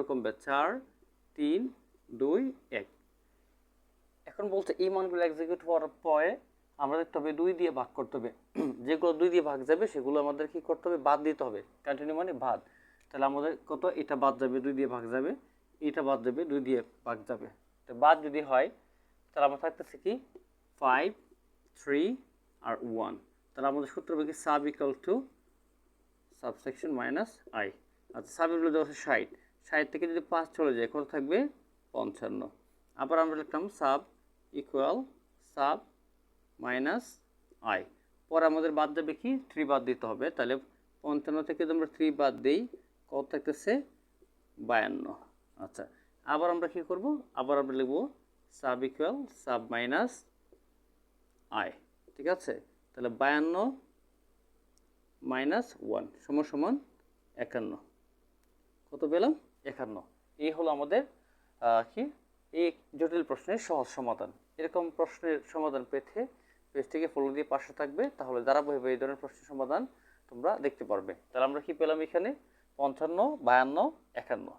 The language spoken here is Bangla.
করে কমবে 4 3 2 1। এখন বলছে এই মানগুলো এক্সিকিউট হওয়ার পরে আমরা দেখতে হবে 2 দিয়ে ভাগ করতে হবে। যেগুলো 2 দিয়ে ভাগ যাবে সেগুলো আমাদের কি করতে হবে, বাদ দিতে হবে। কন্টিনিউ মানে বাদ। তাহলে আমাদের কত, এটা বাদ যাবে, 2 দিয়ে ভাগ যাবে, এটা বাদ যাবে, 2 দিয়ে ভাগ যাবে। তো বাদ যদি হয় তাহলে আমরা থাকতেছে কি 5 3 আর 1। তাহলে আমাদের সূত্র হবে কি sub equal to subsection minus I. আচ্ছা, সাব ইকুয়াল টু 60, 60 থেকে যদি 5 চলে যায় কত থাকবে 55। আবার আমরা লিখলাম sub equal sub minus I. পরে আমাদের বাদ যাবে কি 3 বাদ দিতে হবে। তাহলে 55 থেকে যদি আমরা 3 বাদ দিই কত থাকতেছে 52। আচ্ছা, আবার আমরা কি করব, আবার আমরা লিখব sub equal sub minus I. ঠিক আছে, তাহলে 52 মাইনাস 1 সমান সমান 51। কত পেলাম 51। এই হলো আমাদের কি এই জটিল প্রশ্নের সহজ সমাধান। এরকম প্রশ্নের সমাধান পেতে পেজটিকে ফলো দিয়ে পাশে থাকবে, তাহলে ধারাবাহিকভাবে এই ধরনের প্রশ্নের সমাধান তোমরা দেখতে পারবে। তাহলে আমরা কি পেলাম এখানে 55 52 51।